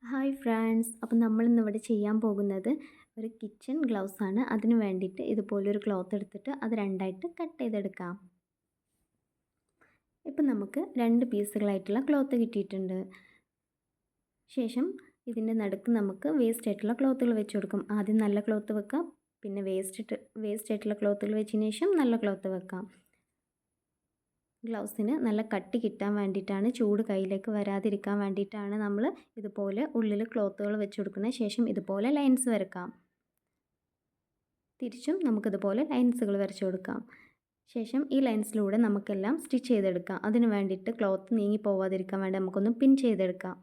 Hi friends, അപ്പം നമ്മളിന്നിവിടെ ചെയ്യാൻ പോകുന്നത് ഒരു കിച്ചൺ ഗ്ലൗസ് ആണ്. അതിന് വേണ്ടിയിട്ട് ഇതുപോലൊരു ക്ലോത്ത് എടുത്തിട്ട് അത് രണ്ടായിട്ട് കട്ട് ചെയ്തെടുക്കാം. ഇപ്പം നമുക്ക് രണ്ട് പീസുകളായിട്ടുള്ള ക്ലോത്ത് കിട്ടിയിട്ടുണ്ട്. ശേഷം ഇതിൻ്റെ നടുക്ക് നമുക്ക് വേസ്റ്റ് ആയിട്ടുള്ള ക്ലോത്തുകൾ വെച്ച് കൊടുക്കും. ആദ്യം നല്ല ക്ലോത്ത് വെക്കാം, പിന്നെ വേസ്റ്റ് ആയിട്ടുള്ള ക്ലോത്തുകൾ വെച്ചതിന് ശേഷം നല്ല ക്ലോത്ത് വെക്കാം. ഗ്ലൗസിന് നല്ല കട്ടി കിട്ടാൻ വേണ്ടിയിട്ടാണ്, ചൂട് കയ്യിലേക്ക് വരാതിരിക്കാൻ വേണ്ടിയിട്ടാണ് നമ്മൾ ഇതുപോലെ ഉള്ളിൽ ക്ലോത്തുകൾ വെച്ച് കൊടുക്കുന്നത്. ശേഷം ഇതുപോലെ ലൈൻസ് വരക്കാം. തിരിച്ചും നമുക്കിതുപോലെ ലൈൻസുകൾ വരച്ചു കൊടുക്കാം. ശേഷം ഈ ലൈൻസിലൂടെ നമുക്കെല്ലാം സ്റ്റിച്ച് ചെയ്തെടുക്കാം. അതിന് വേണ്ടിയിട്ട് ക്ലോത്ത് നീങ്ങി പോവാതിരിക്കാൻ വേണ്ടി നമുക്കൊന്ന് പിൻ ചെയ്തെടുക്കാം.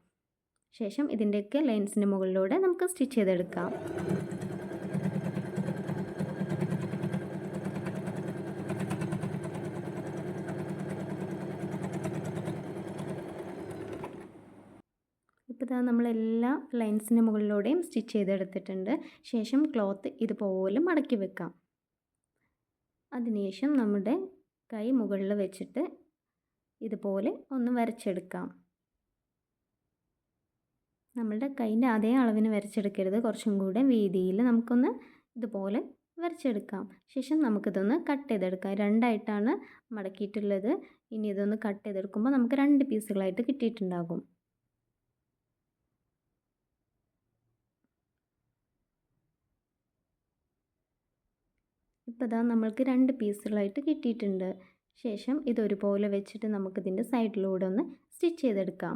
ശേഷം ഇതിൻ്റെയൊക്കെ ലൈൻസിൻ്റെ മുകളിലൂടെ നമുക്ക് സ്റ്റിച്ച് ചെയ്തെടുക്കാം. ഇപ്പോൾ ഇതാ നമ്മളെല്ലാ ലൈൻസിൻ്റെ മുകളിലൂടെയും സ്റ്റിച്ച് ചെയ്തെടുത്തിട്ടുണ്ട്. ശേഷം ക്ലോത്ത് ഇതുപോലെ മടക്കി വെക്കാം. അതിനുശേഷം നമ്മുടെ കൈ മുകളിൽ വെച്ചിട്ട് ഇതുപോലെ ഒന്ന് വരച്ചെടുക്കാം. നമ്മളുടെ കൈൻ്റെ അതേ അളവിന് വരച്ചെടുക്കരുത്, കുറച്ചും കൂടെ വീതിയിൽ നമുക്കൊന്ന് ഇതുപോലെ വരച്ചെടുക്കാം. ശേഷം നമുക്കിതൊന്ന് കട്ട് ചെയ്തെടുക്കാം. രണ്ടായിട്ടാണ് മടക്കിയിട്ടുള്ളത്. ഇനി ഇതൊന്ന് കട്ട് ചെയ്തെടുക്കുമ്പോൾ നമുക്ക് രണ്ട് പീസുകളായിട്ട് കിട്ടിയിട്ടുണ്ടാകും. ഇപ്പോൾ ഇതാ നമ്മൾക്ക് രണ്ട് പീസുകളായിട്ട് കിട്ടിയിട്ടുണ്ട്. ശേഷം ഇതൊരുപോലെ വെച്ചിട്ട് നമുക്കിതിൻ്റെ സൈഡിലൂടെ ഒന്ന് സ്റ്റിച്ച് ചെയ്തെടുക്കാം.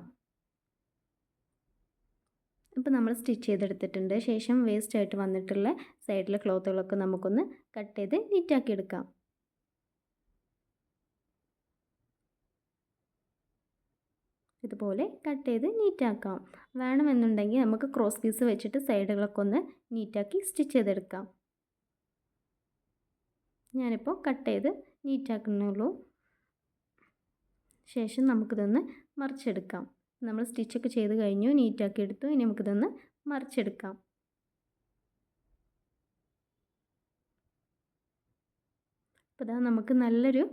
ഇപ്പോൾ നമ്മൾ സ്റ്റിച്ച് ചെയ്തെടുത്തിട്ടുണ്ട്. ശേഷം വേസ്റ്റ് ആയിട്ട് വന്നിട്ടുള്ള സൈഡിലെ ക്ലോത്തുകളൊക്കെ നമുക്കൊന്ന് കട്ട് ചെയ്ത് നീറ്റാക്കി എടുക്കാം. ഇതുപോലെ കട്ട് ചെയ്ത് നീറ്റാക്കാം. വേണമെന്നുണ്ടെങ്കിൽ നമുക്ക് ക്രോസ് പീസ് വെച്ചിട്ട് സൈഡുകളൊക്കെ ഒന്ന് നീറ്റാക്കി സ്റ്റിച്ച് ചെയ്തെടുക്കാം. ഞാനിപ്പോൾ കട്ട് ചെയ്ത് നീറ്റാക്കുന്നുള്ളൂ. ശേഷം നമുക്കിതൊന്ന് മറിച്ചെടുക്കാം. നമ്മൾ സ്റ്റിച്ചൊക്കെ ചെയ്ത് കഴിഞ്ഞു, നീറ്റാക്കി എടുത്തു. ഇനി നമുക്കിതൊന്ന് മറിച്ചെടുക്കാം. അപ്പോൾ ഇതാ നമുക്ക് നല്ലൊരു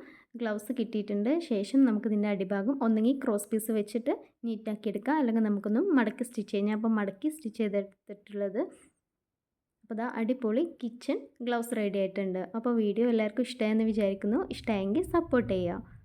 ഗ്ലൗസ് കിട്ടിയിട്ടുണ്ട്. ശേഷം നമുക്കിതിൻ്റെ അടിഭാഗം ഒന്നെങ്കിൽ ക്രോസ് പീസ് വെച്ചിട്ട് നീറ്റാക്കി എടുക്കാം, അല്ലെങ്കിൽ നമുക്കൊന്ന് മടക്കി സ്റ്റിച്ച് ചെയ്യാം. ഞാൻ അപ്പോൾ മടക്കി സ്റ്റിച്ച് ചെയ്തെടുത്തിട്ടുള്ളത്. അപ്പോൾ ഇതാ അടിപൊളി കിച്ചൺ ഗ്ലൗസ് റെഡി ആയിട്ടുണ്ട്. അപ്പോൾ വീഡിയോ എല്ലാവർക്കും ഇഷ്ടമായെന്ന് വിചാരിക്കുന്നു. ഇഷ്ടമായെങ്കിൽ സപ്പോർട്ട് ചെയ്യുക.